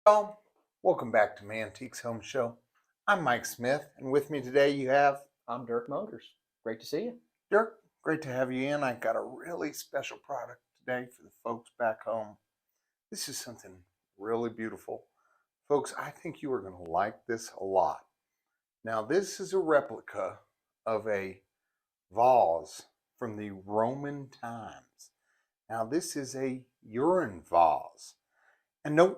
Y'all, welcome back to my Antiques Home Show. I'm Mike Smith, and with me today you have I'm Dirk Motors. Great to see you. Dirk. Great to have you in. I got a really special product today for the folks back home. This is something really beautiful. Folks, I think you are going to like this a lot. Now, this is a replica of a vase from the Roman times. Now, this is a urine vase. And no,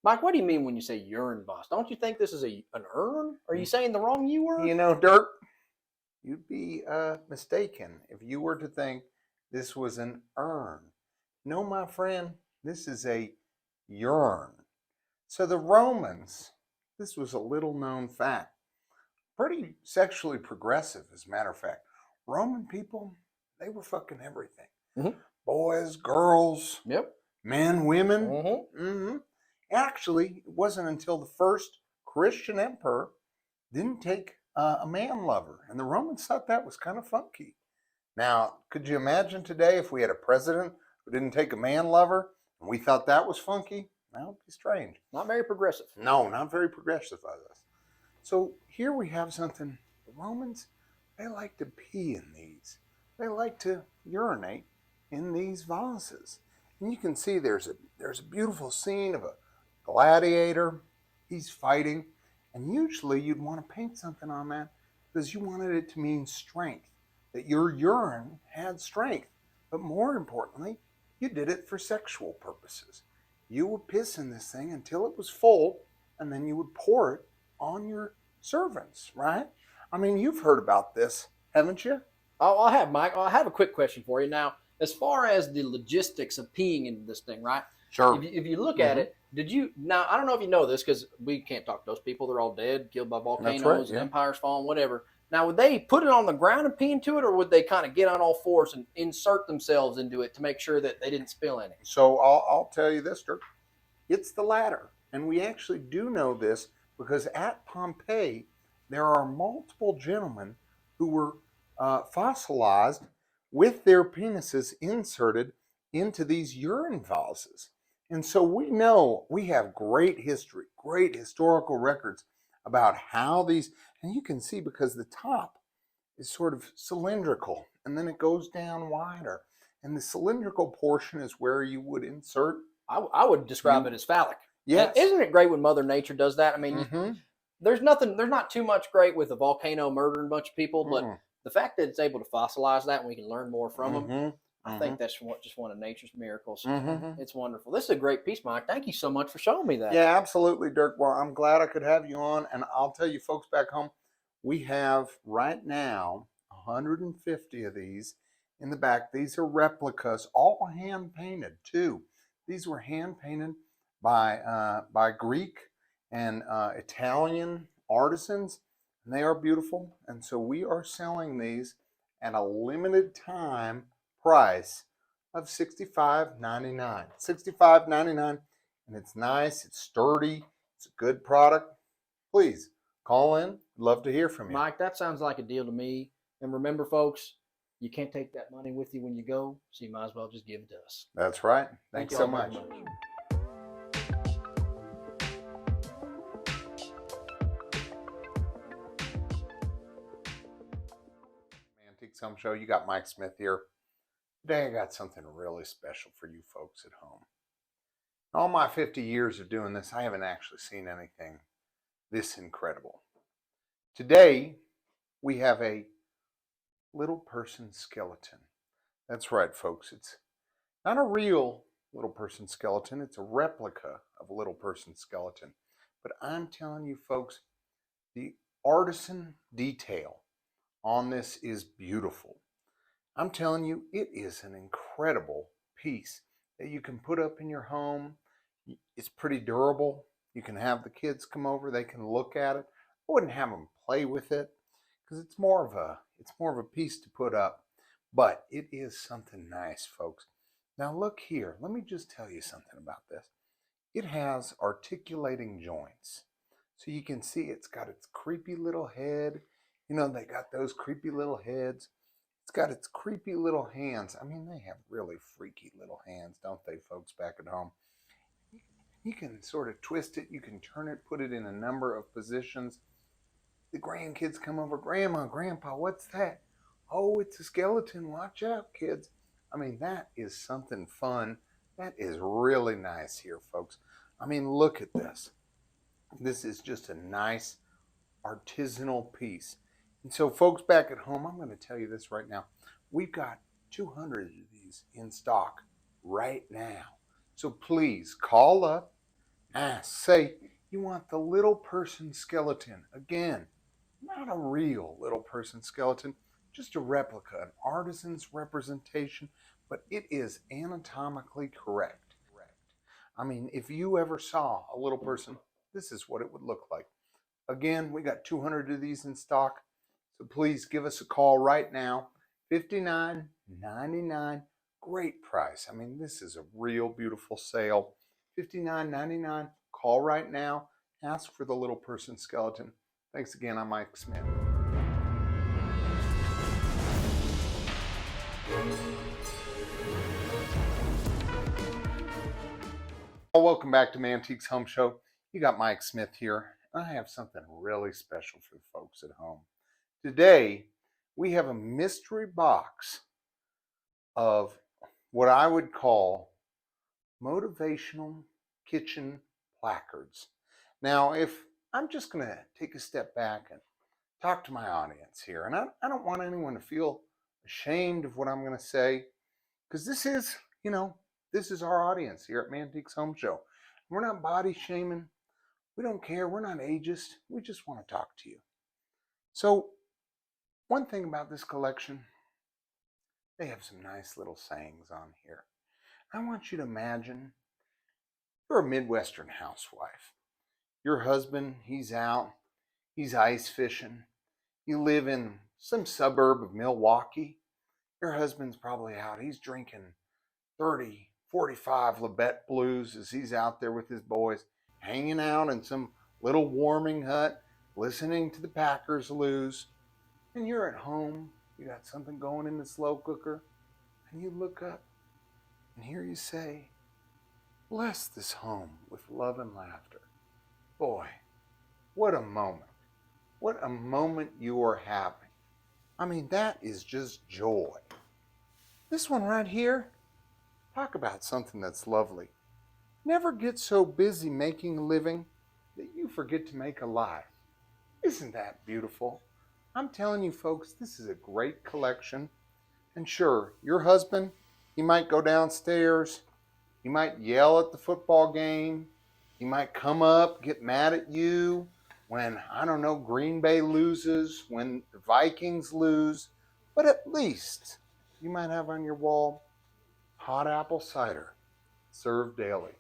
Mike, what do you mean when you say urine vase? Don't you think this is an urn? Are you saying the wrong U word? Dirk, you'd be mistaken if you were to think this was an urn. No, my friend, this is a urn. So the Romans, this was a little known fact, pretty sexually progressive, as a matter of fact. Roman people, they were fucking everything. Mm-hmm. Boys, girls, Yep. men, women. Mm-hmm. Actually, it wasn't until the first Christian emperor didn't take a man lover, and the Romans thought that was kind of funky. Now, could you imagine today if we had a president who didn't take a man lover and we thought that was funky? That would be strange. Not very progressive. No, not very progressive of us. So here we have something. The Romans, they like to pee in these. They like to urinate in these vases. And you can see there's a beautiful scene of a gladiator. He's fighting. And usually you'd want to paint something on that because you wanted it to mean strength, that your urine had strength. But more importantly, you did it for sexual purposes. You would piss in this thing until it was full, and then you would pour it on your servants, right? I mean, you've heard about this, haven't you? Oh, I have, Mike. I have a quick question for you. Now, as far as the logistics of peeing into this thing, right? Sure. If you look at it, now, I don't know if you know this because we can't talk to those people. They're all dead, killed by volcanoes, right, and empires falling, whatever. Now, would they put it on the ground and pee into it, or would they kind of get on all fours and insert themselves into it to make sure that they didn't spill any? So I'll tell you this, Dirk. It's the latter. And we actually do know this because at Pompeii, there are multiple gentlemen who were fossilized with their penises inserted into these urine vases. And so we know we have great history, great historical records about how these, and you can see because the top is sort of cylindrical and then it goes down wider. And the cylindrical portion is where you would insert. I would describe it as phallic. Yes. And isn't it great when Mother Nature does that? I mean, there's not too much great with a volcano murdering a bunch of people, but the fact that it's able to fossilize that and we can learn more from them, I think that's just one of nature's miracles. It's wonderful. This is a great piece, Mike. Thank you so much for showing me that. Yeah, absolutely, Dirk. Well, I'm glad I could have you on. And I'll tell you folks back home, we have right now 150 of these in the back. These are replicas, all hand painted too. These were hand painted by Greek and Italian artisans, and they are beautiful. And so we are selling these at a limited time price of $65.99. $65.99, and it's nice, it's sturdy, it's a good product. Please call in. Love to hear from you. Mike, that sounds like a deal to me. And remember, folks, you can't take that money with you when you go, so you might as well just give it to us. That's right. Thanks so much. Antiques Home Show, you got Mike Smith here. Today I got something really special for you folks at home. In all my 50 years of doing this, I haven't actually seen anything this incredible. Today, we have a little person skeleton. That's right, folks. It's not a real little person skeleton. It's a replica of a little person skeleton. But I'm telling you, folks, the artisan detail on this is beautiful. I'm telling you, it is an incredible piece that you can put up in your home. It's pretty durable. You can have the kids come over, they can look at it. I wouldn't have them play with it because it's more of a piece to put up, but it is something nice, folks. Now look here, let me just tell you something about this. It has articulating joints. So you can see it's got its creepy little head. You know, they got those creepy little heads. It's got its creepy little hands. I mean, they have really freaky little hands, don't they, folks back at home? You can sort of twist it. You can turn it, put it in a number of positions. The grandkids come over. Grandma, Grandpa, what's that? Oh, it's a skeleton. Watch out, kids. I mean, that is something fun. That is really nice here, folks. I mean, look at this. This is just a nice artisanal piece. And so, folks back at home, I'm going to tell you this right now. We've got 200 of these in stock right now. So please call up, ask, say you want the little person skeleton. Again, not a real little person skeleton, just a replica, an artisan's representation, but it is anatomically correct. I mean, if you ever saw a little person, this is what it would look like. Again, we got 200 of these in stock, so please give us a call right now. $59.99, great price. I mean, this is a real beautiful sale. $59.99, call right now. Ask for the little person skeleton. Thanks again, I'm Mike Smith. Welcome back to Mantique's Home Show. You got Mike Smith here. I have something really special for the folks at home. Today, we have a mystery box of what I would call motivational kitchen placards. Now, if I'm just going to take a step back and talk to my audience here, and I don't want anyone to feel ashamed of what I'm going to say, because this is, this is our audience here at Mantique's Home Show. We're not body shaming. We don't care. We're not ageist. We just want to talk to you. So, one thing about this collection, they have some nice little sayings on here. I want you to imagine you're a Midwestern housewife. Your husband, he's out, he's ice fishing. You live in some suburb of Milwaukee. Your husband's probably out. He's drinking 30, 45 Labatt Blues as he's out there with his boys, hanging out in some little warming hut, listening to the Packers lose. And you're at home, you got something going in the slow cooker, and you look up, and here you say, bless this home with love and laughter. Boy, what a moment. What a moment you are having. I mean, that is just joy. This one right here, talk about something that's lovely. Never get so busy making a living that you forget to make a life. Isn't that beautiful? I'm telling you folks, this is a great collection. And sure, your husband, he might go downstairs, he might yell at the football game, he might come up, get mad at you when, Green Bay loses, when the Vikings lose, but at least you might have on your wall hot apple cider served daily.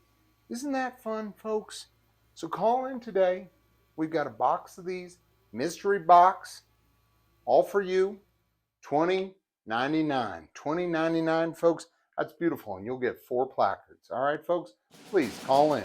Isn't that fun, folks? So call in today. We've got a box of these, mystery box, all for you, $20.99. $20.99, folks. That's beautiful, and you'll get 4 placards. All right, folks? Please call in.